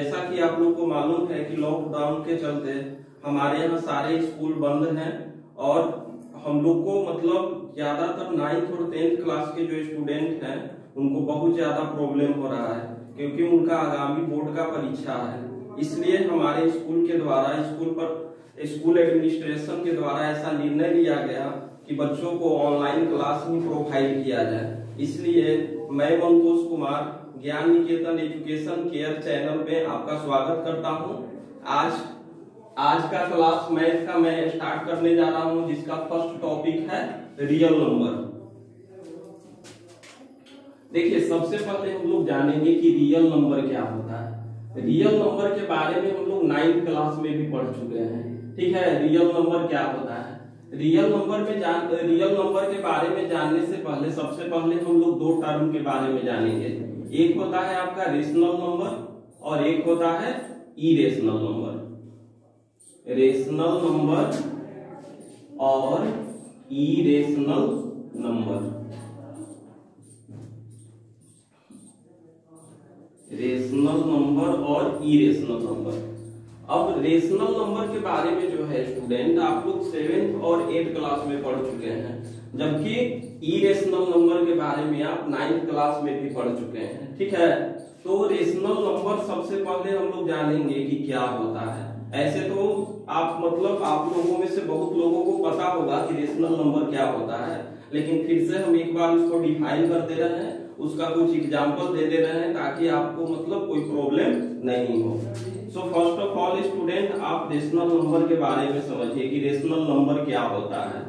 जैसा कि आप लोग को मालूम है कि लॉकडाउन के चलते हमारे यहाँ सारे स्कूल बंद हैं और हम लोग को मतलब ज्यादातर 9th और 10th क्लास के जो स्टूडेंट हैं उनको बहुत ज्यादा प्रॉब्लम हो रहा है, क्योंकि उनका आगामी बोर्ड का परीक्षा है। इसलिए हमारे स्कूल के द्वारा स्कूल एडमिनिस्ट्रेशन के द्वारा ऐसा निर्णय लिया गया कि बच्चों को ऑनलाइन क्लास ही प्रोवाइड किया जाए। इसलिए मैं मंतोष कुमार ज्ञान निकेतन एजुकेशन केयर चैनल पे आपका स्वागत करता हूं। आज का क्लास मैथ का मैं स्टार्ट करने जा रहा हूं, जिसका फर्स्ट टॉपिक है रियल नंबर। देखिए, सबसे पहले हम लोग जानेंगे कि रियल नंबर क्या होता है। रियल नंबर के बारे में हम लोग 9th क्लास में भी पढ़ चुके हैं, ठीक है। रियल नंबर क्या होता है, रियल नंबर के बारे में जानने से पहले सबसे पहले हम लोग दो टर्म के बारे में जानेंगे। एक होता है आपका रेशनल नंबर और एक होता है इरेशनल नंबर। रेशनल नंबर और इरेशनल नंबर। रेशनल नंबर और इरेशनल नंबर। अब रेशनल नंबर के बारे में जो है स्टूडेंट आप लोग 7th और 8th क्लास में पढ़ चुके हैं, जबकि इरेशनल नंबर के बारे में आप 9th क्लास में भी पढ़ चुके हैं, ठीक है। तो रेशनल नंबर सबसे पहले हम लोग जानेंगे कि क्या होता है। ऐसे तो आप लोगों में से बहुत लोगों को पता होगा कि रेशनल नंबर क्या होता है, लेकिन फिर से हम एक बार इसको डिफाइन कर दे रहे हैं, उसका कुछ एग्जांपल दे दे रहे हैं ताकि आपको कोई प्रॉब्लम नहीं हो। So first of all student, आप रेशनल नंबर के बारे में समझिए कि रेशनल नंबर क्या होता है।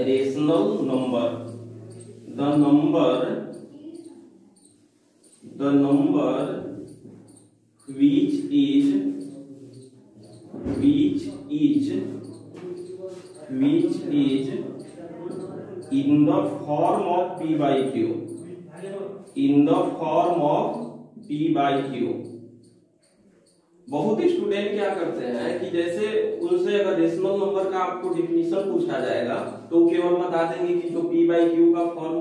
Rational number, the number which is in the form of p by q, in the form of p by q। बहुत स्टूडेंट क्या करते हैं कि जैसे उनसे अगर रेशनल नंबर का आपको डिफिनीशन पूछा जाएगा तो केवल बता देंगे कि जो p by q का फॉर्म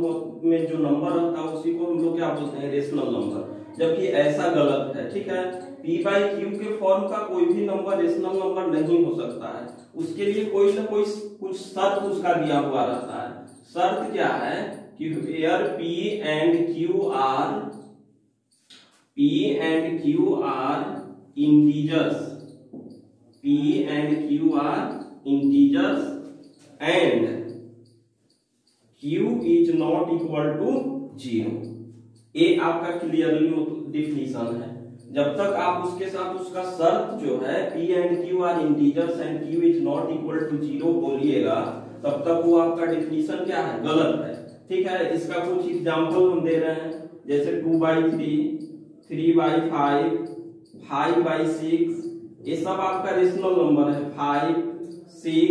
में जो नंबर रहता है उसी को हम लोग क्या बोलते हैं, रेशनल नंबर। जबकि ऐसा गलत है, ठीक है। p by q के फॉर्म का कोई भी नंबर रेशनल नंबर नहीं हो सकता है। उसके लिए कोई ना कोई कुछ शर्त उसका दिया हुआ रहता है। शर्त क्या है कि where p and q are integers, p and q are integers and q is not equal to 0। ये आपका क्लियरली डिफिनीशन है। जब तक आप उसके साथ उसका शर्त जो है p and q are integers and q is not equal to 0 बोलिएगा, तब तक वो आपका डिफिनीशन क्या है, गलत है, ठीक है। इसका कुछ एग्जांपल हम दे रहे हैं, जैसे 2 by 3, 3 by 5, 5 by 6, ये सब आपका रेशनल नंबर है। 5, 6,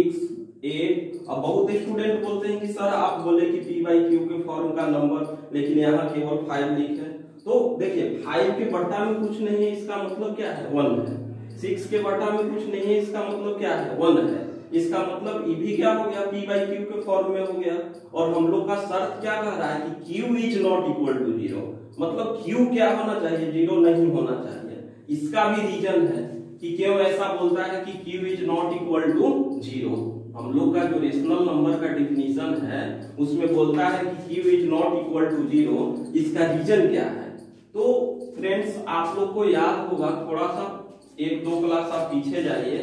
8। अब बहुत स्टूडेंट बोलते हैं कि सर आप बोले कि p by q के फॉर्म का नंबर, लेकिन यहाँ केवल 5 लिखे। तो देखिए, 5 के बट्टा में कुछ नहीं है, इसका मतलब क्या है, 1 है। 6 के बट्टा में कुछ नहीं है, इसका मतलब क्या है, 1 है। इसका मतलब ये भी क्या हो गया, p by q के फॉर्म में हो गया। और हम लोग का शर्त क्या कह रहा है कि q is not equal to 0, मतलब q क्या होना चाहिए, 0 नहीं होना चाहिए। इसका भी रीजन है कि क्यों ऐसा बोलता है कि q is not equal to 0। हम लोग का जो रेशनल नंबर का डिफिनीशन है उसमें बोलता है कि q is not equal to 0। इसका रीजन क्या है, तो फ्रेंड्स आप लोग को याद होगा, थोड़ा सा 1-2 क्लास आप पीछे जाइए,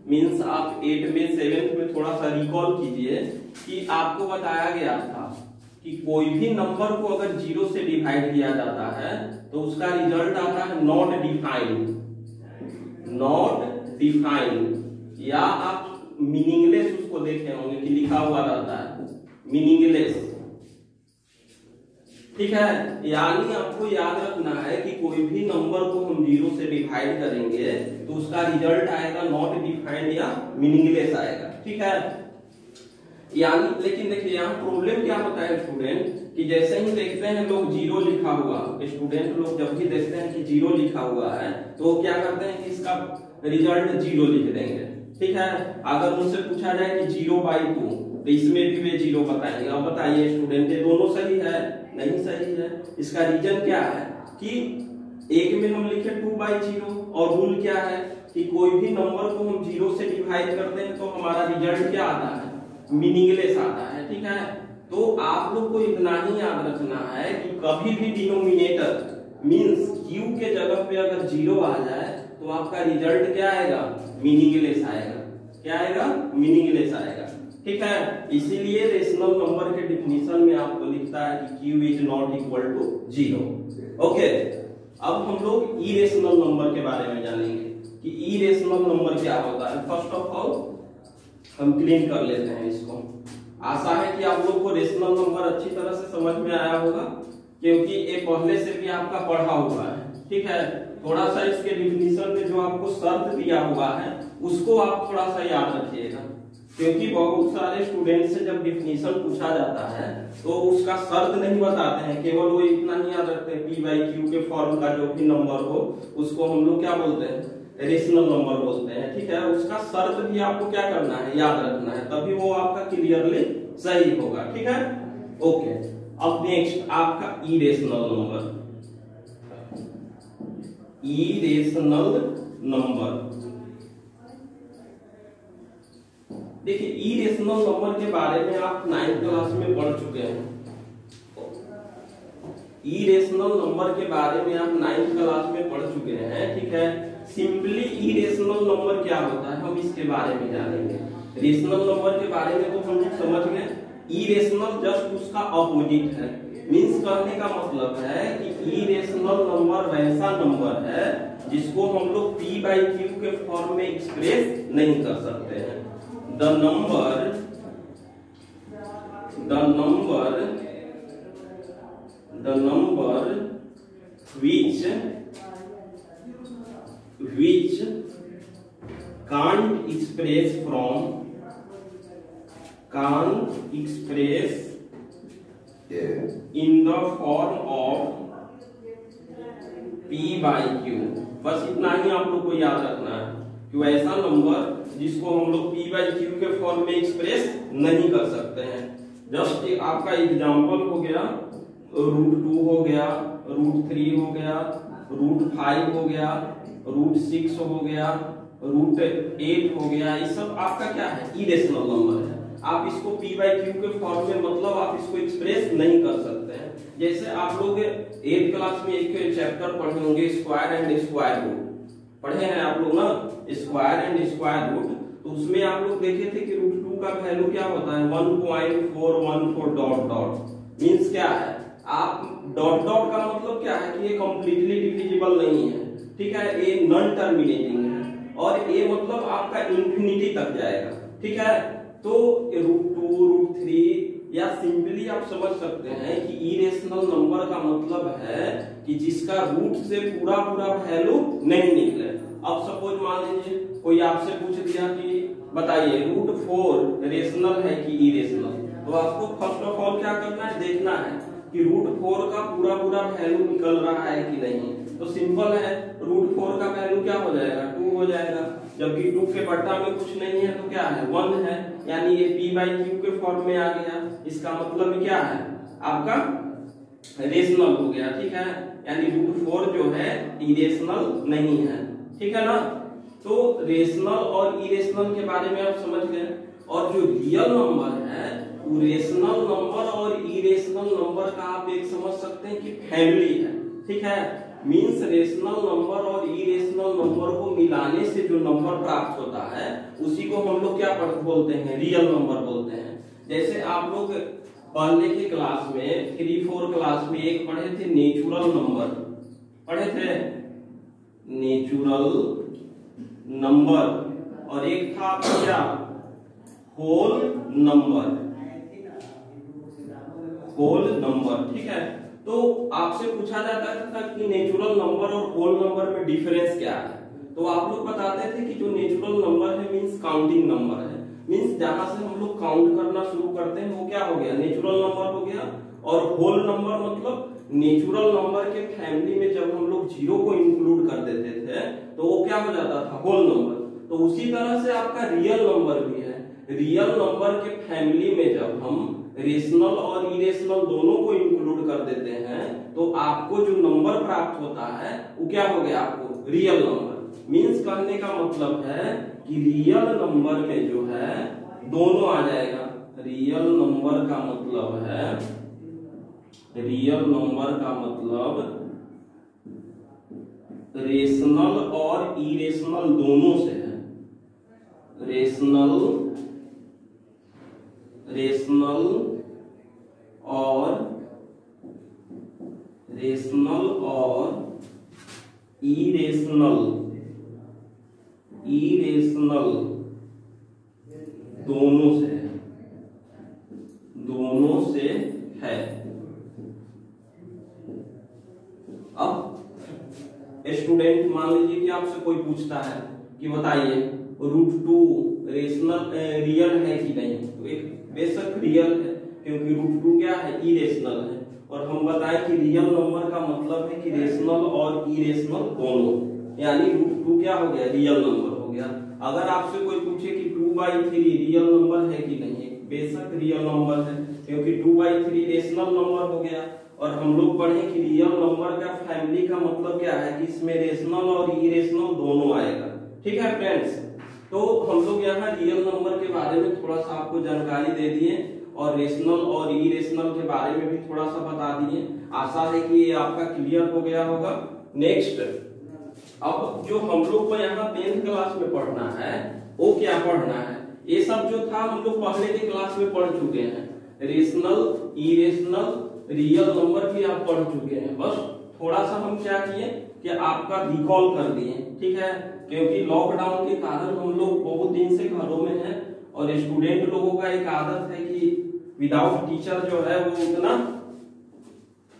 मींस आप 8 में 7th में थोड़ा सा रिकॉल कीजिए कि आपको बताया गया था कि कोई भी नंबर को अगर 0 से डिवाइड किया जाता है तो उसका रिजल्ट आता है नॉट डिफाइंड, या आप मीनिंगलेस उसको देखे होंगे कि लिखा हुआ रहता है मीनिंगलेस, ठीक है। यानी आपको याद रखना है कि कोई भी नंबर को हम 0 से डिवाइड करेंगे तो उसका रिजल्ट आएगा नॉट डिफाइंड या मीनिंगलेस आएगा, ठीक है। यानी लेकिन देखिए यहाँ प्रॉब्लम क्या होता है स्टूडेंट, कि जैसे ही देखते हैं लोग 0 लिखा हुआ, स्टूडेंट लोग जब भी देखते हैं कि 0 लिखा हुआ है तो क्या करते हैं कि इसका रिजल्ट 0 लिख देंगे, ठीक है। अगर उनसे पूछा जाए कि 0/2 तो इसमें भी वे 0 बताएंगे। अब बताइए स्टूडेंट, ये दोनों सही है, नहीं सही है। इसका रीजन क्या है कि एक में हम लिखे 2/0 और रूल क्या है कि कोई भी नंबर को हम 0 से डिवाइड करते हैं तो हमारा रिजल्ट क्या आता है, मीनिंगलेस आता है। ठीक है, तो आप लोग को इतना ही याद रखना है कि कभी भी डिनोमिनेटर मींस q के जगह पे अगर 0 आ जाए तो आपका रिजल्ट क्या आएगा, मीनिंगलेस आएगा। क्या आएगा, मीनिंगलेस आएगा। ठीक है, इसीलिए रेशनल नंबर के डिफिनीशन में आपको लिखता है कि q is not equal to 0। Okay, अब हम लोग इरेशनल नंबर के बारे में जानेंगे कि इरेशनल नंबर क्या होता है। फर्स्ट ऑफ ऑल हम क्लीन कर लेते हैं इसको। आशा है कि आप लोग को रेशनल नंबर अच्छी तरह से समझ में आया होगा, क्योंकि ये पहले से भी आपका पढ़ा हुआ है। ठीक है, थोड़ा सा इसके डिफिनीशन में जो आपको शर्त दिया हुआ है उसको आप थोड़ा सा याद रखिएगा, क्योंकि बहुत सारे स्टूडेंट से जब डिफिनीशन पूछा जाता है तो उसका शर्त नहीं बताते हैं, केवल वो इतना ही याद रखते हैं p/q के फॉर्म का जो भी नंबर हो उसको हम लोग क्या बोलते हैं, रेशनल नंबर बोलते हैं। ठीक है, उसका शर्त भी आपको क्या करना है, याद रखना है, तभी वो आपका क्लियरली सही होगा। ठीक है, ओके। अब नेक्स्ट आपका इरेशनल नंबर। इरेशनल नंबर, देखिए इरेशनल नंबर के बारे में आप 9th क्लास में पढ़ चुके हैं। इरेशनल नंबर के बारे में आप 9th क्लास में पढ़ चुके हैं। ठीक है, सिंपली इरेशनल नंबर क्या होता है हम इसके बारे में जानेंगे। रेशनल नंबर के बारे में तो हम लोग समझ गए, इरेशनल जस्ट उसका अपोजिट है। मींस कहने का मतलब है कि इरेशनल नंबर वैसा नंबर है जिसको हम लोग p/q के फॉर्म में एक्सप्रेस नहीं कर सकते हैं। The number which can't express in the form of p/q। बस इतना ही आप लोग को याद रखना है कि वैसा नंबर जिसको हम लोग p/q के फॉर्म में एक्सप्रेस नहीं कर सकते हैं। जस्ट आपका एग्जांपल हो गया √2 हो गया, √3 हो गया, √5 हो गया, √6 हो गया, √8 हो गया। ये सब आपका क्या है, इरेशनल नंबर है। आप इसको p/q के फॉर्म में मतलब आप इसको एक्सप्रेस नहीं कर सकते हैं। जैसे आप लोग 8th क्लास में एक चैप्टर पढ़े होंगे स्क्वायर एंड स्क्वायर रूट, पढ़े हैं आप लोग ना, स्क्वायर एंड स्क्वायर रूट। तो उसमें आप लोग देखे थे कि √2 का वैल्यू क्या होता है, 1.414 डॉट डॉट। मींस क्या है, आप डॉट डॉट का मतलब क्या है कि ये कंप्लीटली डिविजिबल नहीं है। ठीक है, ये नॉन टर्मिनेटिंग है और ये मतलब आपका इंफिनिटी तक जाएगा। ठीक है, तो √2 √3 या सिंपली आप समझ सकते हैं कि इरेशनल नंबर का मतलब है कि जिसका रूट से पूरा वैल्यू नहीं निकले। अब सपोज मान लीजिए कोई आपसे पूछ दिया कि बताइए √4 रेशनल है कि इरेशनल, तो आपको फर्स्ट ऑफ ऑल क्या करना है, देखना है कि √4 का पूरा वैल्यू निकल रहा है कि नहीं। तो सिंपल है, √4 का वैल्यू क्या हो जाएगा, 2 हो जाएगा, जबकि 2 के बट्टा में कुछ नहीं है तो क्या है, 1 है, यानी ये p/q के फॉर्म में आ गया। इसका मतलब क्या है, आपका रेशनल हो गया। ठीक है, यानी √4 जो है इरेशनल नहीं है। ठीक है ना, तो रेशनल और इरेशनल के बारे में आप समझ गए। और जो रियल नंबर है वो रेशनल नंबर और इरेशनल नंबर का आप एक समझ सकते हैं कि फैमिली है। ठीक है, मींस रेशनल नंबर और इरेशनल नंबर को मिलाने से जो नंबर प्राप्त होता है उसी को हम लोग क्या बोलते हैं, रियल नंबर बोलते हैं। जैसे आप लोग पहले की क्लास में 3-4 क्लास में एक पढ़े थे नेचुरल नंबर, पढ़े थे नेचुरल नंबर, और एक था आपका क्या, होल नंबर, होल नंबर। ठीक है, तो आपसे पूछा जाता था कि नेचुरल नंबर और होल नंबर में डिफरेंस क्या है, तो आप लोग बताते थे कि जो नेचुरल नंबर है मींस काउंटिंग नंबर है। मींस जहां से हम लोग काउंट करना शुरू करते हैं वो क्या हो गया, नेचुरल नंबर हो गया। और होल नंबर मतलब नेचुरल नंबर के फैमिली में जब हम लोग 0 को इंक्लूड कर देते थे तो वो क्या हो जाता था, होल नंबर। तो उसी तरह से आपका रियल नंबर भी है। रियल नंबर के फैमिली में जब हम रेशनल और इरेशनल दोनों को इंक्लूड कर देते हैं तो आपको जो नंबर प्राप्त होता है वो क्या हो गया, आपको रियल नंबर। मींस कहने का मतलब है कि रियल नंबर में जो है दोनों आ जाएगा। रियल नंबर का मतलब है, रियल नंबर का मतलब रेशनल और इरेशनल दोनों से है। रेशनल और इरेशनल दोनों से है। अब स्टूडेंट मान लीजिए कि आपसे कोई पूछता है कि बताइए √2 रेशनल रियल है कि नहीं, तो एक बेशक रियल है क्योंकि √2 क्या है, इरेशनल है। और हम बताएं कि रियल नंबर का मतलब है कि रेशनल और इरेशनल दोनों, यानी √2 क्या हो गया, रियल नंबर हो गया। अगर आपसे कोई पूछे कि 2/3 रियल नंबर है कि नहीं, बेशक रियल नंबर है क्योंकि 2/3 रेशनल नंबर हो गया। और हम लोग पढ़े कि रियल नंबर का फैमिली का मतलब क्या है कि इसमें रेशनल और इरेशनल दोनों आएगा। ठीक है फ्रेंड्स, तो हम लोग यहाँ रियल नंबर के बारे में थोड़ा सा आपको जानकारी दे दिए और रेशनल और इरेशनल के बारे में भी थोड़ा सा बता दिए। आशा है कि ये आपका क्लियर हो गया होगा। नेक्स्ट, अब जो हम लोग को यहाँ 10th क्लास में पढ़ना है वो क्या पढ़ना है, ये सब जो था हम लोग पहले के क्लास में पढ़ चुके हैं। रेशनल, इरेशनल, रियल नंबर भी आप पढ़ चुके हैं। बस थोड़ा सा हम क्या किए कि आपका रिकॉल कर दिए। ठीक है, क्योंकि लॉकडाउन के कारण हम लोग बहुत दिन से घरों में हैं और स्टूडेंट लोगों का एक आदत है कि विदाउट टीचर जो है वो उतना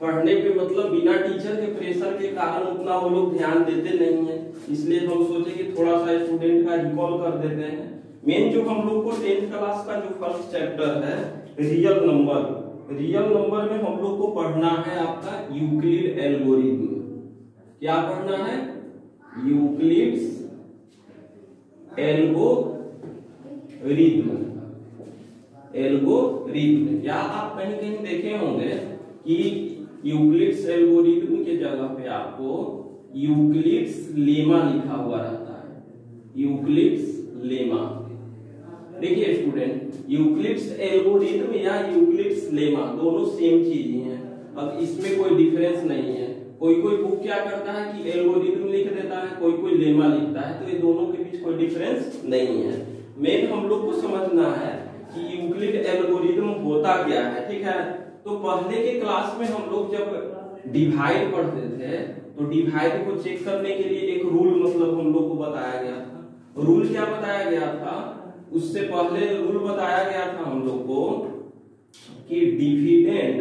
पढ़ने पे मतलब बिना टीचर के प्रेशर के कारण उतना वो लोग ध्यान देते नहीं है। इसलिए हम सोचे कि थोड़ा सा स्टूडेंट का रिकॉल कर देते हैं। मेन जो हम लोग को 10th क्लास का जो फर्स्ट चैप्टर है रियल नंबर, रियल नंबर में हम लोग को पढ़ना है आपका यूक्लिड एल्गोरिथम। क्या पढ़ना है, यूक्लिड्स एल्गोरिथम। या आप कहीं कहीं देखे होंगे कि यूक्लिड्स एल्गोरिथम के जगह पे आपको यूक्लिड्स लेमा लिखा हुआ रहता है। यूक्लिड्स लेमा, देखिए स्टूडेंट, यूक्लिड्स एल्गोरिथम या यूक्लिड्स लेमा दोनों सेम चीज ही है। अब इसमें कोई डिफरेंस नहीं है। कोई बुक क्या करता है कि एल्गोरिथम लिख देता है, कोई लेमा लिखता है, तो ये दोनों के बीच कोई डिफरेंस नहीं है। मेन हम लोग को समझना है कि यूक्लिड एल्गोरिथम होता क्या है। ठीक है, तो पहले के क्लास में हम लोग जब डिवाइड पढ़ते थे तो डिवाइड को चेक करने के लिए एक रूल मतलब हम लोग को बताया गया था। रूल क्या बताया गया था, उससे पहले रूल बताया गया था हम लोग को कि dividend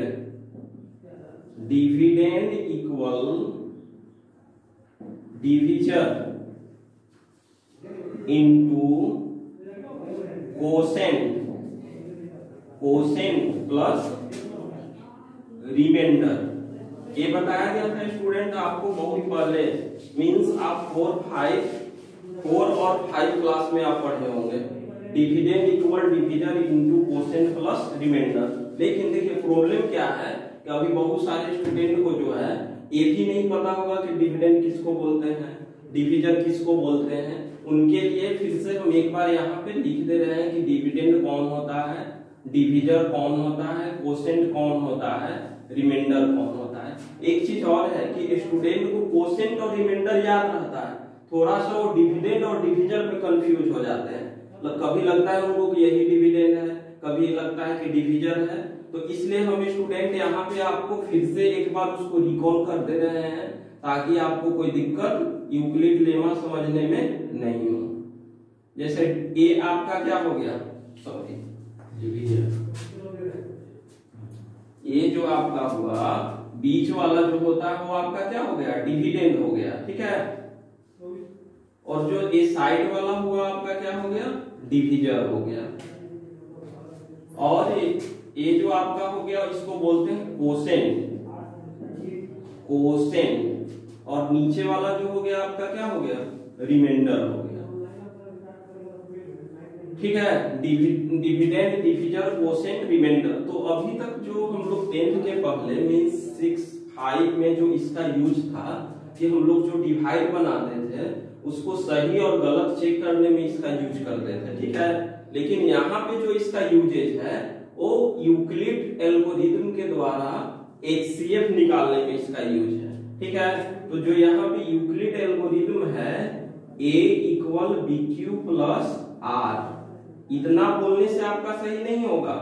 equal division into quotient plus remainder. ये बताया गया था स्टूडेंट आपको बहुत पहले, मींस आप 4 और 5 क्लास में आप पढ़े होंगे। Dividend equal division into quotient plus remainder. लेकिन देखिए प्रॉब्लम क्या है कि अभी बहुत सारे स्टूडेंट को जो है ये भी नहीं पता होगा कि डिविडेंड किसको बोलते हैं, डिविजन किसको बोलते हैं। उनके लिए फिर से हम एक बार यहाँ पे लिख दे रहे हैं कि डिविडेंड कौन होता है, डिविजन कौन होता है, कोसेंट कौन होता है, रिमाइंडर कौन होता है। एक चीज और है कि स्टूडेंट को कोसेंट और रिमाइंडर याद रहता है, थोड़ा सा वो डिविडेंड और डिविजन में कंफ्यूज हो जाते हैं। कभी लगता है उनको कि यही डिविडेंड है, कभी लगता है कि डिविजन है। तो इसलिए हम स्टूडेंट यहाँ पे आपको फिर से एक बार उसको रिकॉल कर दे रहे हैं ताकि आपको कोई दिक्कत यूक्लिड लेमा समझने में नहीं हो। जैसे ए आपका क्या हो गया, सॉरी डिविजन, ये जो आपका हुआ बीच वाला जो होता है वो आपका क्या हो गया, डिविडेंड हो गया। ठीक है, और जो ये साइड वाला हुआ आपका क्या हो गया, डिविजर हो गया। और ये जो आपका हो गया इसको बोलते हैं कोसेंट, और नीचे वाला जो हो गया आपका क्या हो गया, रिमाइंडर हो गया। ठीक है, डिविडेंड, डिविजर, कोसेंट, रिमाइंडर। तो अभी तक जो हम लोग 10th के पहले मींस 6-5 में जो इसका यूज था कि हम लोग जो डिवाइड बनाते थे उसको सही और गलत चेक करने में इसका यूज करते थे, ठीक है। लेकिन यहाँ पे जो इसका यूजेज है वो यूक्लिड एल्गोरिथम के द्वारा HCF निकालने में इसका यूज है, ठीक है। तो जो यहाँ पे यूक्लिड एल्गोरिथम है A equal BQ plus R, इतना बोलने से आपका सही नहीं होगा,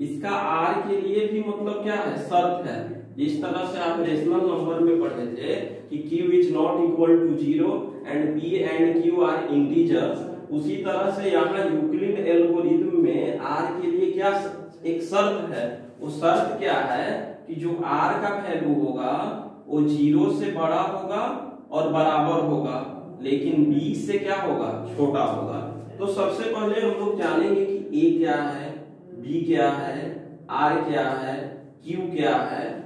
इसका R के लिए भी मतलब क्या है, शर्त है। जिस तरह से आप रेशनल नंबर में पढ़े थे कि Q is not equal to 0 and P and Q are integers, उसी तरह से यहाँ यूक्लिड एल्गोरिथम में R के लिए क्या एक शर्त है। वो शर्त क्या है कि जो R का वैल्यू होगा वो 0 से बड़ा होगा और बराबर होगा, लेकिन B से क्या होगा, छोटा होगा। तो सबसे पहले हम लोग जानेंगे कि A क्या है, B क्या है, R क्या है, Q क्या है।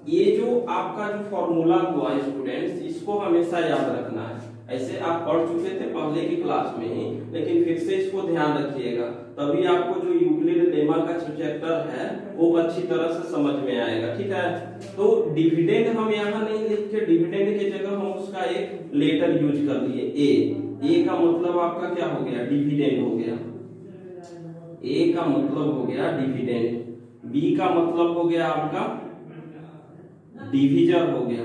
ये जो आपका जो फॉर्मूला हुआ स्टूडेंट्स, इसको हमेशा याद रखना है। ऐसे आप पढ़ चुके थे पहले की क्लास में ही, लेकिन फिर से इसको ध्यान रखिएगा, तभी आपको जो यूक्लिड लेमा का जो चैप्टर है वो अच्छी तरह से समझ में आएगा, ठीक है। तो डिविडेंड हम यहाँ नहीं लिख के, डिविडेंड की जगह हम उसका एक लेटर यूज कर लिए ए का मतलब आपका क्या हो गया, डिविडेंड हो गया। ए का मतलब हो गया डिविडेंड, बी का मतलब हो गया आपका डिविजर हो गया,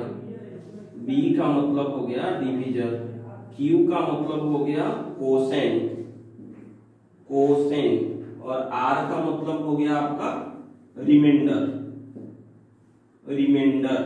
बी का मतलब हो गया डिविजर, क्यू का मतलब हो गया कोसेंट, कोसेंट, और आर का मतलब हो गया आपका रिमाइंडर, रिमाइंडर।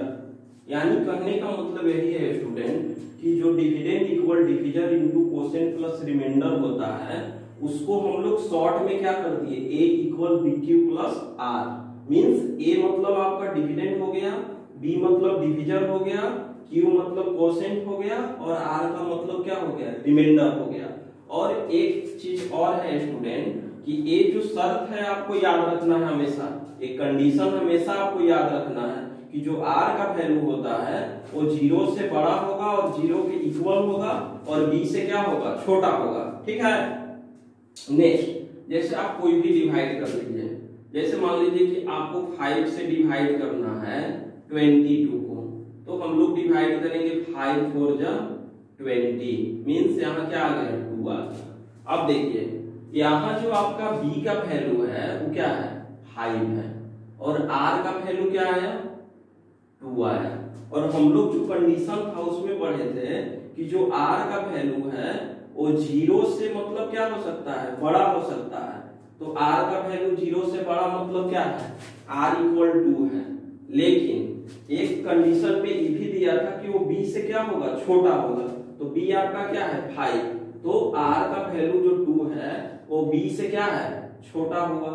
यानी कहने का मतलब यही है स्टूडेंट कि जो dividend equal divisor into quotient plus remainder होता है उसको हम लोग शॉर्ट में क्या कर दिए, A equal B Q plus R. Means A मतलब आपका डिविडेंड हो गया, बी मतलब डिविजर हो गया, क्यू मतलब कोसेंट हो गया, और आर का मतलब क्या हो गया, रिमाइंडर हो गया। और एक चीज और है स्टूडेंट कि ये जो शर्त है आपको याद रखना है हमेशा, एक कंडीशन हमेशा आपको याद रखना है कि जो आर का वैल्यू होता है वो 0 से बड़ा होगा और 0 के इक्वल होगा और बी से क्या होगा, छोटा होगा, ठीक है। नेक्स्ट, जैसे आप कोई भी डिवाइड कर लीजिए, जैसे मान लीजिए कि आपको 5 से डिवाइड करना है 22 को, तो हम लोग डिवाइड करेंगे 5 4 जा 20, मींस यहाँ क्या आ गया, 2 आ गया। अब देखिए यहाँ जो आपका b का वैल्यू है वो क्या है, 5 है, और r का वैल्यू क्या आया, 2 आया। और हम लोग जो कंडीशन था उसमें पढ़े थे कि जो r का वैल्यू है वो 0 से मतलब क्या हो सकता है, बड़ा हो सकता है। तो r का वैल्यू 0 से बड़ा मतलब क्या है, r इक्वल 2 है। लेकिन एक कंडीशन पे ये भी दिया था कि वो b से क्या होगा, छोटा होगा। तो b आपका क्या है, 5, तो r का वैल्यू जो 2 है वो b से क्या है, छोटा होगा।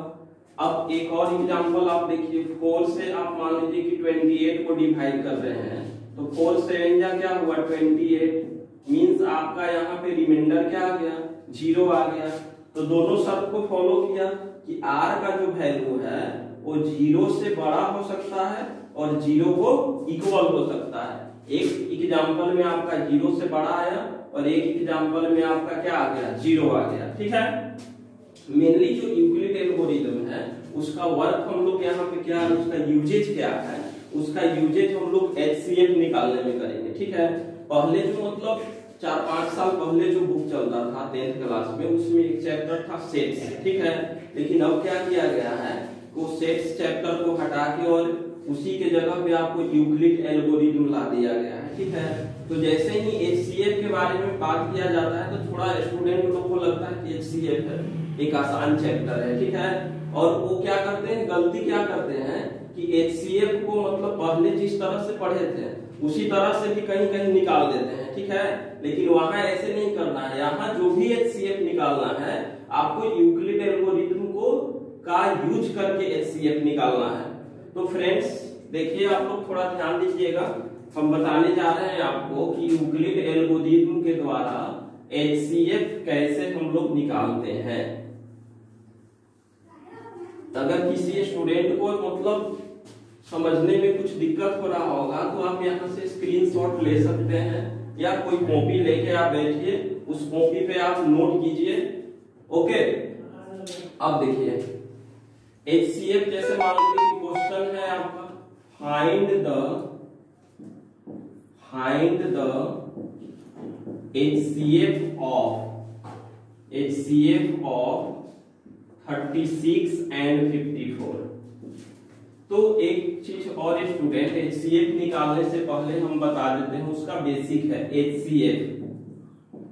अब एक और एग्जांपल आप देखिए, 4 से आप मान लीजिए कि 28 को डिवाइड कर रहे हैं, तो 4 7 जा क्या हुआ, 28, मींस आपका यहाँ पे रिमाइंडर क्या आ गया, 0 आ गया। तो दोनों शर्त को फॉलो किया कि r का जो वैल्यू है वो 0 से बड़ा हो सकता है और 0 को इक्वल हो सकता है। एक एग्जांपल में आपका 0 से बड़ा आया और एक एग्जांपल में आपका क्या आ गया, 0 आ गया, ठीक है। मेनली जो यूक्लिड एल्गोरिथम है उसका वर्क हम लोग यहाँ पे क्या है, उसका यूजेज क्या है, उसका यूजेज हम लोग HCF निकालने में करेंगे, ठीक है। पहले जो मतलब 4-5 साल पहले जो बुक चलता था 10th क्लास में, उसमें एक चैप्टर था सेट्स, ठीक है। लेकिन अब क्या किया गया है, वो सेट्स चैप्टर को हटा के और उसी के जगह पे आपको यूक्लिड एल्गोरिथम ला दिया गया है, ठीक है। तो जैसे ही HCF के बारे में बात किया जाता है तो थोड़ा स्टूडेंट लोग को लगता है कि HCF है, एक आसान चैप्टर है, ठीक है। और वो क्या करते हैं, गलती क्या करते हैं कि HCF को मतलब पहले जिस तरह से पढ़े थे उसी तरह से भी कहीं कहीं निकाल देते हैं, ठीक है। लेकिन वहां ऐसे नहीं करना है, यहाँ जो भी HCF निकालना है आपको यूक्लिड एल्गोरिथम को का यूज करके HCF निकालना है। तो फ्रेंड्स देखिए, आप लोग थोड़ा ध्यान दीजिएगा, हम बताने जा रहे हैं आपको कि यूक्लिड एल्गोरिथम के द्वारा HCF कैसे हम लोग निकालते हैं। अगर किसी स्टूडेंट को मतलब समझने में कुछ दिक्कत हो रहा होगा तो आप यहाँ से स्क्रीनशॉट ले सकते हैं या कोई कॉपी लेके आप बैठिए, उस कॉपी पे आप नोट कीजिए, ओके। अब देखिए HCF जैसे मान लीजिए कि क्वेश्चन है आपका find the HCF of 36 and 54। तो एक चीज और स्टूडेंट, HCF निकालने से पहले हम बता देते हैं उसका बेसिक है HCF।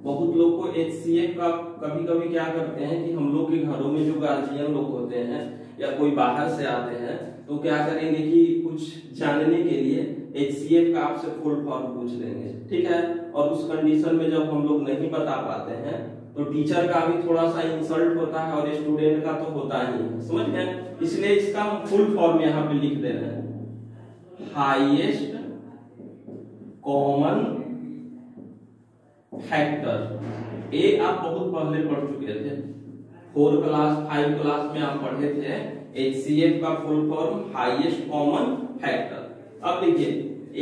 बहुत लोग को HCF का कभी कभी क्या करते हैं कि हम लोग के घरों में जो गार्जियन लोग होते हैं या कोई बाहर से आते हैं तो क्या करेंगे कि कुछ जानने के लिए HCF का आपसे फुल फॉर्म पूछ लेंगे, ठीक है। और उस कंडीशन में जब हम लोग नहीं बता पाते हैं तो टीचर का भी थोड़ा सा इंसल्ट होता है और स्टूडेंट का तो होता ही है, समझ गए। इसलिए इसका हम फुल फॉर्म यहाँ पे लिख दे रहे हैं, हाईएस्ट कॉमन फैक्टर। ये आप बहुत पहले पढ़ चुके थे, 4 क्लास 5 क्लास में आप पढ़े थे HCF का full form highest common factor. अब देखिए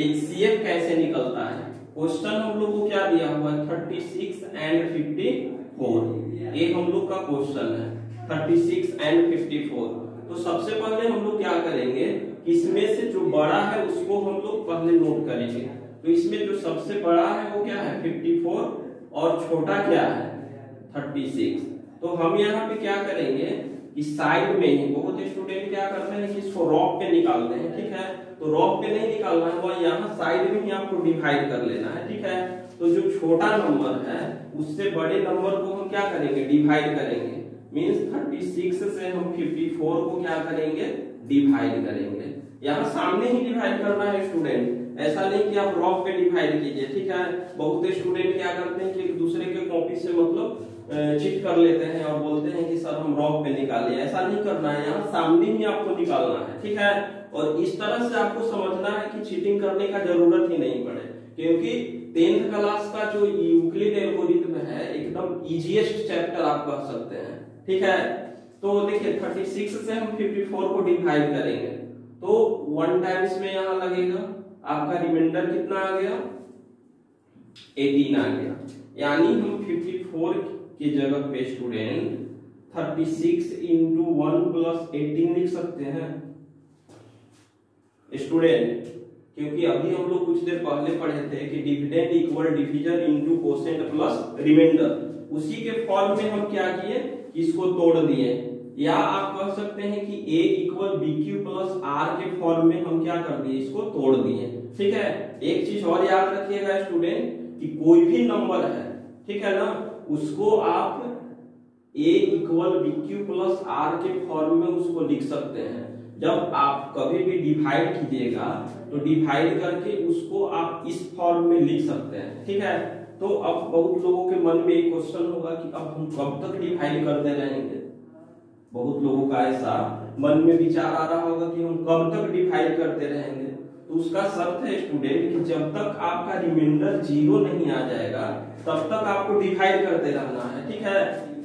HCF कैसे निकलता है। क्वेश्चन हम लोग को क्या दिया हुआ है 36 and 54, ये हम लोग का क्वेश्चन है 36 and 54। तो सबसे पहले हम लोग क्या करेंगे, इसमें से जो बड़ा है उसको हम लोग पहले नोट करेंगे। तो इसमें जो सबसे बड़ा है वो क्या है 54 और छोटा क्या है 36। तो हम यहाँ पे क्या करेंगे कि साइड में ही, बहुत स्टूडेंट क्या करते हैं कि इसको रॉक पे निकालते हैं, ठीक है। तो रॉक पे नहीं निकालना है, वह यहाँ साइड में ही आपको डिवाइड कर लेना है, ठीक है। तो जो छोटा नंबर है उससे बड़े नंबर को हम क्या करेंगे डिवाइड करेंगे। मींस 36 से हम 54 को क्या करेंगे डिवाइड करेंगे। यहाँ सामने ही डिवाइड करना है स्टूडेंट, ऐसा नहीं कि आप रॉक पे डिवाइड कीजिए, ठीक है। बहुत स्टूडेंट क्या करते हैं कि एक दूसरे के कॉपी से मतलब चिट कर लेते हैं और बोलते हैं कि सर हम रॉक पे निकाले, ऐसा नहीं करना है, यहाँ सामने ही आपको निकालना है, ठीक है। और इस तरह से आपको समझना है कि चीटिंग करने का जरूरत ही नहीं पड़े, क्योंकि 10th क्लास का जो यूक्लिड एल्गोरिथम है एकदम इजीएस्ट चैप्टर आप कह सकते हैं, ठीक है। तो देखिए 36 से हम 54 को डिवाइड करेंगे तो 1 टाइम्स में यहाँ लगेगा, आपका रिमाइंडर कितना आ गया 18 आ गया। यानी हम 54 की जगह पे स्टूडेंट 36 into 1 + 18 लिख सकते हैं स्टूडेंट, क्योंकि अभी हम लोग कुछ देर पहले पढ़े थे कि dividend equal division into quotient plus remainder. उसी के फॉर्म में हम क्या किए, इसको तोड़ दिए। या आप कह सकते हैं कि a = bq + r के फॉर्म में हम क्या कर दिए, इसको तोड़ दिए, ठीक है। एक चीज और याद रखिएगा स्टूडेंट कि कोई भी नंबर है, ठीक है ना, उसको आप a = bq + r के फॉर्म में उसको लिख सकते हैं। जब आप कभी भी डिवाइड कीजिएगा तो डिवाइड करके उसको आप इस फॉर्म में लिख सकते हैं, ठीक है। तो अब बहुत लोगों के मन में एक क्वेश्चन होगा कि अब हम कब तक डिवाइड करते रहेंगे। बहुत लोगों का ऐसा मन में विचार आ रहा होगा कि हम कब तक डिवाइड करते रहेंगे। तो उसका शर्त है स्टूडेंट कि जब तक आपका रिमाइंडर 0 नहीं आ जाएगा तब तक आपको डिवाइड करते रहना है, ठीक है।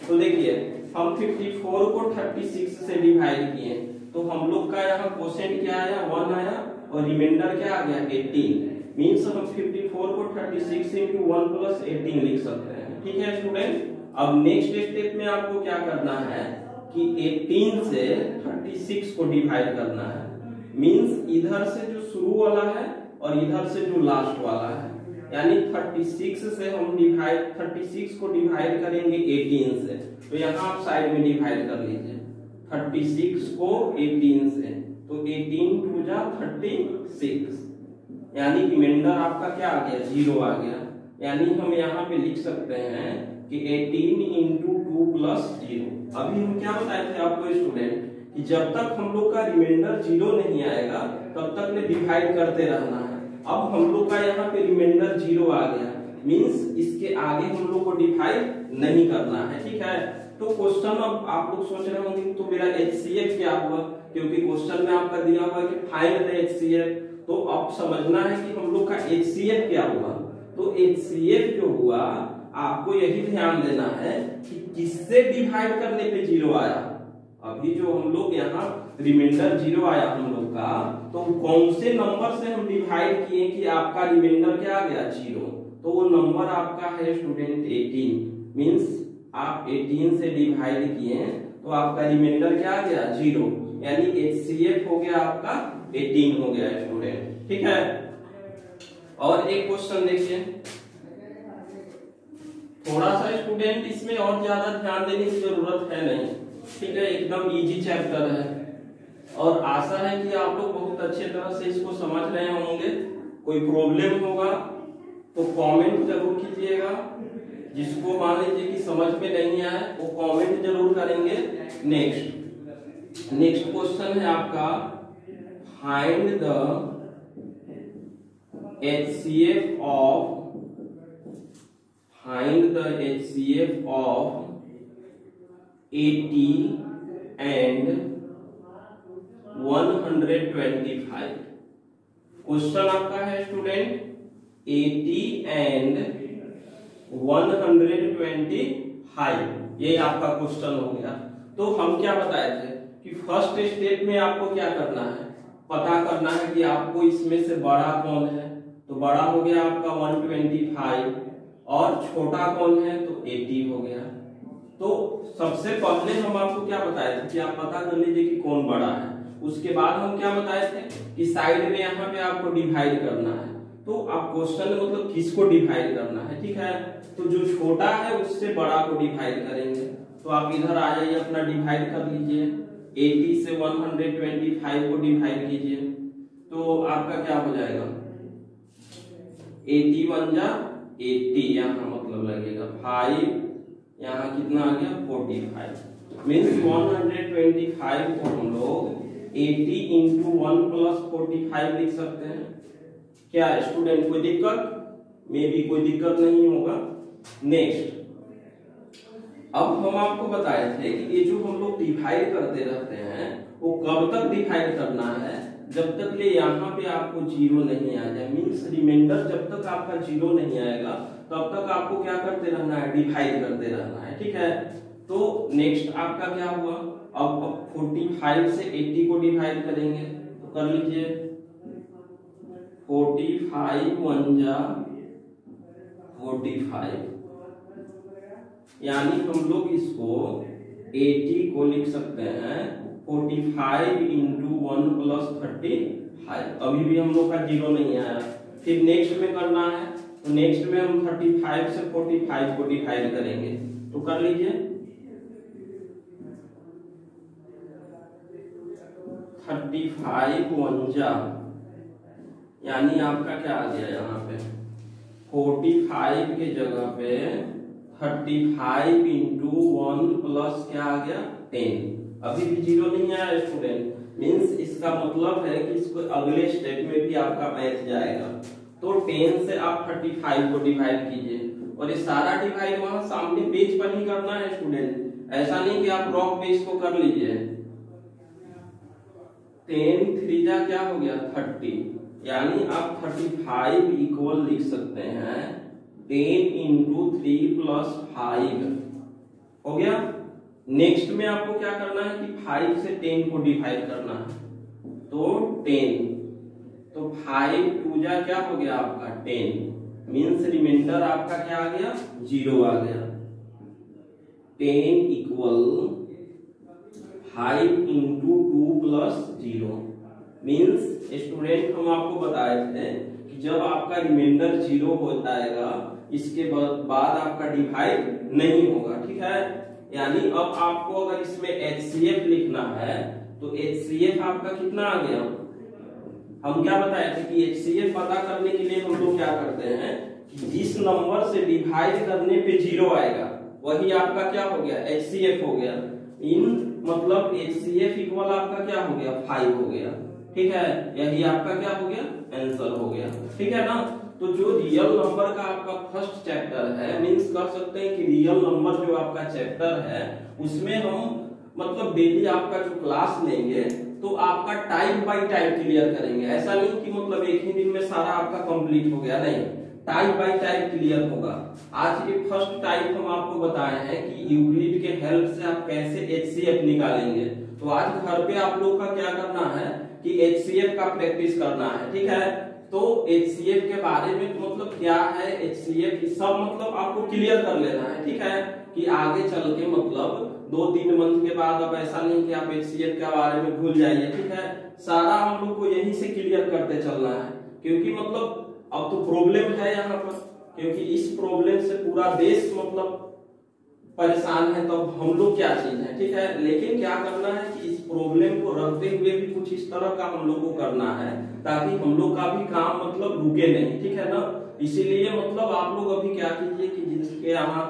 तो देखिए हम 54 को 36 से डिवाइड किए तो हम लोग का यहाँ क्वोशिएंट क्या आया 1 आया और रिमाइंडर क्या आ गया 18। मींस हम 54 को 36 into 1 + 18 लिख सकते हैं, ठीक है स्टूडेंट। अब नेक्स्ट स्टेप में आपको क्या करना है कि 18 से 36 को डिवाइड करना है। मींस इधर से जो शुरू वाला है और इधर से जो लास्ट वाला है, यानी 36 से हम 36 को डिवाइड करेंगे 18 से। तो यहाँ आप साइड में डिवाइड कर लीजिए 36 को 18 से, तो 18 2 जा 36, यानी रिमाइंडर आपका क्या आ गया 0 आ गया। यानी हम यहाँ पे लिख सकते हैं कि 18 into 2 + 0। अभी हम क्या बताए थे आपको स्टूडेंट कि जब तक हम लोग का रिमाइंडर 0 नहीं आएगा तब तक ने डिवाइड करते रहना है। अब हम लोग का यहाँ पे रिमाइंडर 0 आ गया, मींस इसके आगे हम लोग को डिवाइड नहीं करना है, ठीक है। तो क्वेश्चन अब आप लोग सोच रहे होंगे तो मेरा HCF क्या हुआ, क्योंकि क्वेश्चन में आपका दिया हुआ है कि फाइंड द HCF। तो अब समझना है कि हम लोग का HCF क्या हुआ। तो HCF जो हुआ आपको यही ध्यान देना है कि किससे डिवाइड करने पे 0 आया। अभी जो हम लोग यहाँ रिमाइंडर 0 आया हम लोग का, तो कौन से नंबर से हम डिवाइड किए कि आपका रिमाइंडर क्या आ गया 0। तो वो नंबर आपका है स्टूडेंट 18। मींस आप 18 से डिवाइड किए तो आपका रिमाइंडर क्या आ गया 0, यानी HCF हो गया आपका 18 हो गया स्टूडेंट। ठीक है, और एक क्वेश्चन देखिए, थोड़ा सा स्टूडेंट इसमें और ज्यादा ध्यान देने की जरूरत है नहीं, ठीक है, एकदम इजी चैप्टर है और आशा है कि आप लोग बहुत अच्छे तरह से इसको समझ रहे होंगे। कोई प्रॉब्लम होगा तो कमेंट जरूर कीजिएगा, जिसको मान लीजिए कि समझ में नहीं आए वो कमेंट जरूर करेंगे। नेक्स्ट क्वेश्चन है आपका, find the HCF of 80 and 125। Question आपका है स्टूडेंट 80 एंड 125, ये आपका क्वेश्चन हो गया। तो हम क्या बताए थे कि फर्स्ट स्टेप में आपको क्या करना है, पता करना है कि आपको इसमें से बड़ा कौन है। तो बड़ा हो गया आपका 125 और छोटा कौन है तो 80 हो गया। तो सबसे पहले हम आपको क्या बताए थे कि आप पता कर लीजिए कि कौन बड़ा है। उसके बाद हम क्या बताए थे कि साइड में यहाँ पे आपको डिवाइड करना है। तो आप क्वेश्चन में मतलब किसको डिवाइड करना है, ठीक है, तो जो छोटा है उससे बड़ा को डिवाइड करेंगे। तो आप इधर आ जाइए, अपना डिवाइड कर लीजिए, 80 से 125 को डिवाइड कीजिए तो आपका क्या हो जाएगा 80 1 जा 80, यहाँ मतलब लगेगा 5, यहाँ कितना आ गया 45, मीन्स 125 को हम लोग 80 इंटू 1 प्लस 45 लिख सकते हैं। क्या स्टूडेंट कोई दिक्कत? मे भी कोई दिक्कत नहीं होगा। नेक्स्ट, अब हम आपको बताए थे कि ये जो हम लोग डिवाइड करते रहते हैं वो कब तक डिवाइड करना है, जब तक ले यहाँ पे आपको 0 नहीं आ जाए, मीन्स रिमाइंडर जब तक आपका 0 नहीं आएगा तब तक आपको क्या करते रहना है, डिवाइड करते रहना है। ठीक है, तो नेक्स्ट आपका क्या हुआ, अब 45 से 80 को डिवाइड करेंगे तो कर लीजिए 45 1 जा 45, यानी हम लोग इसको 80 को लिख सकते हैं 45 इंटू 1 प्लस 35। अभी भी हम लोग का 0 नहीं आया। फिर नेक्स्ट में करना है तो नेक्स्ट में हम 35 से 45 को डिवाइड करेंगे तो कर लीजिए 35 1 जा, यानी आपका क्या आ गया यहाँ पे 45 के जगह पे 35 इंटू 1 प्लस क्या आ गया 10। अभी भी 0 नहीं आया स्टूडेंट, मींस इसका मतलब है कि इसको अगले स्टेप में भी आपका मैथ जाएगा। तो 10 से आप 35 को डिवाइड कीजिए और ये सारा डिवाइड वहां सामने पेज पर ही करना है स्टूडेंट, ऐसा नहीं कि आप रॉन्ग पेज को कर लीजिए। 10 3 जा क्या हो गया 30, यानी आप 35 इक्वल लिख सकते हैं 10 इंटू 3 प्लस 5 हो गया। नेक्स्ट में आपको क्या करना है कि 5 से 10 को डिवाइड करना है तो 10, तो 5 2 जा क्या हो गया आपका 10, मींस रिमाइंडर आपका क्या आ गया 0 आ गया। 10 equal 5 into 2 plus 0, means student हम आपको बताए थे कि जब आपका रिमाइंडर 0 हो जाएगा इसके बाद आपका डिवाइड नहीं होगा। ठीक है, यानी अब आपको अगर इसमें HCF लिखना है तो HCF आपका कितना आ गया, हम क्या बताए थे कि HCF पता करने के लिए हम लोग क्या करते हैं कि जिस नंबर से डिवाइड करने पे 0 आएगा वही आपका क्या हो गया HCF हो गया। इन मतलब HCF इक्वल आपका क्या हो गया 5 हो गया। ठीक है, यही आपका क्या हो गया आंसर हो गया। ठीक है ना, तो जो रियल नंबर का आपका फर्स्ट चैप्टर है, मींस कर सकते हैं कि रियल नंबर जो आपका चैप्टर है उसमें हम मतलब डेली आपका जो क्लास लेंगे तो आपका टाइप बाय टाइप क्लियर करेंगे। ऐसा नहीं कि मतलब एक ही दिन में सारा आपका कंप्लीट हो गया, नहीं, टाइप बाय टाइप क्लियर होगा। आज के फर्स्ट टाइप हम आपको बताए हैं कि यूक्लिड के हेल्प से आप कैसे HCF निकालेंगे। तो आज घर पे आप लोग का क्या करना है कि HCF का प्रैक्टिस करना है। ठीक है, तो HCF के बारे में मतलब क्या है HCF सब मतलब आपको क्लियर कर लेना है। ठीक है, कि आगे चल के मतलब 2-3 मंथ के बाद। अब ऐसा नहीं कि आप HCF के बारे में भूल जाइए, ठीक है। सारा हम लोग को यहीं से क्लियर करते चलना है, क्योंकि मतलब अब तो प्रॉब्लम है यहाँ पर, क्योंकि इस प्रॉब्लम से पूरा देश मतलब परेशान है। तो अब हम लोग क्या चीज है, ठीक है। लेकिन क्या करना है कि इस प्रॉब्लम को रखते हुए भी कुछ इस तरह का हम लोग को करना है, ताकि हम लोग का भी काम मतलब रुके नहीं, ठीक है ना। इसीलिए मतलब आप लोग अभी क्या कीजिए कि जिसके यहाँ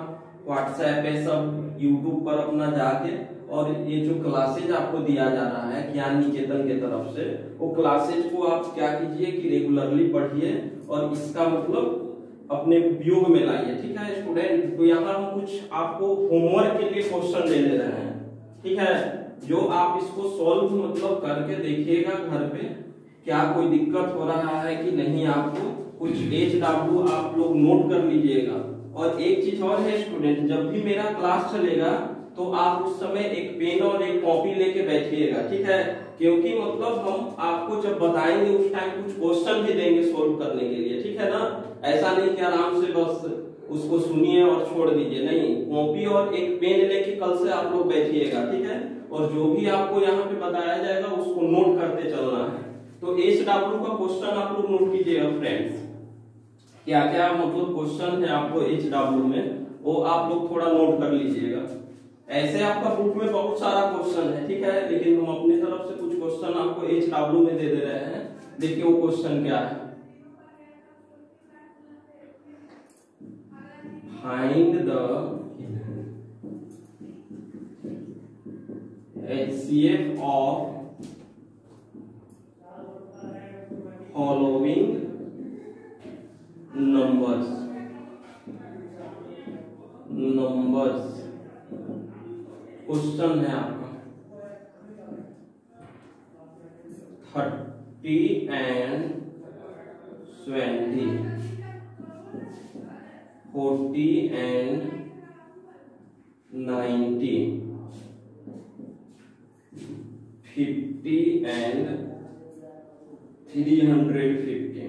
व्हाट्सएप है सब यूट्यूब पर अपना जाके, और ये जो क्लासेज आपको दिया जा रहा है ज्ञान निकेतन के तरफ से, वो क्लासेज को आप क्या कीजिए कि रेगुलरली पढ़िए और इसका मतलब अपने उपयोग में लाइए, ठीक है स्टूडेंट। तो यहाँ हम कुछ आपको होमवर्क के लिए क्वेश्चन ले ले रहे हैं, ठीक है, जो आप इसको सॉल्व मतलब करके देखिएगा घर पे, क्या कोई दिक्कत हो रहा है कि नहीं। आपको कुछ HW आप लोग नोट कर लीजिएगा। और एक चीज और है स्टूडेंट, जब भी मेरा क्लास चलेगा तो आप उस समय एक पेन और एक कॉपी लेके बैठिएगा, ठीक है, क्योंकि मतलब हम आपको जब बताएंगे उस टाइम कुछ क्वेश्चन भी देंगे सोल्व करने के लिए, ठीक है ना। ऐसा नहीं कि आराम से बस उसको सुनिए और छोड़ दीजिए, नहीं, कॉपी और एक पेन लेके कल से आप लोग बैठिएगा, ठीक है। और जो भी आपको यहाँ पे बताया जाएगा उसको नोट करते चलना है। तो HW का क्वेश्चन आप लोग नोट कीजिएगा फ्रेंड्स, क्या क्या मतलब क्वेश्चन है आपको HW में, वो आप लोग थोड़ा नोट कर लीजिएगा। ऐसे आपका बुक में बहुत सारा क्वेश्चन है, ठीक है, लेकिन हम अपनी तरफ से कुछ क्वेश्चन आपको HW में दे दे रहे हैं। देखिए वो क्वेश्चन क्या है। Find the HCF of following numbers. Question है आपका 30 and 20, 40 and 90, 50 and 350,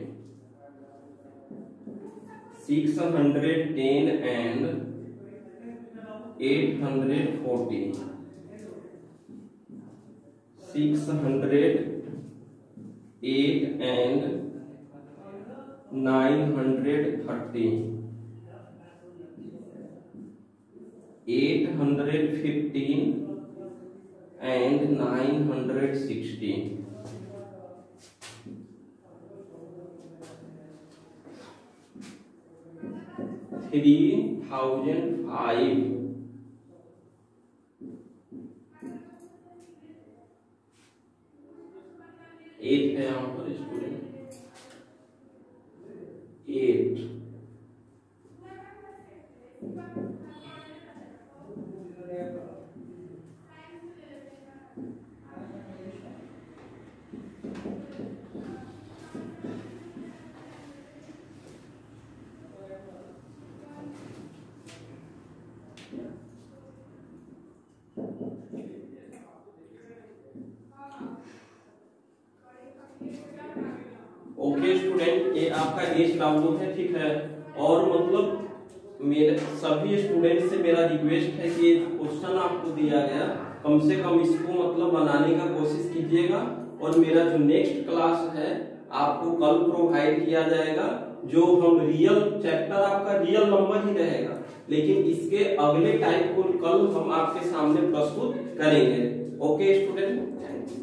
610 and 840, 608 and 930, 815 and 916, 3005, 8 है यहाँ पर स्टूडेंट, 8, ओके स्टूडेंट, ये आपका HW है, ठीक है। और मतलब मेरे सभी स्टूडेंट से मेरा रिक्वेस्ट है कि क्वेश्चन आपको दिया गया कम से कम इसको मतलब बनाने का कोशिश कीजिएगा। और मेरा जो नेक्स्ट क्लास है आपको कल प्रोवाइड किया जाएगा, जो हम रियल चैप्टर आपका रियल नंबर ही रहेगा, लेकिन इसके अगले टाइप को कल हम आपके सामने प्रस्तुत करेंगे। Okay student, thank you.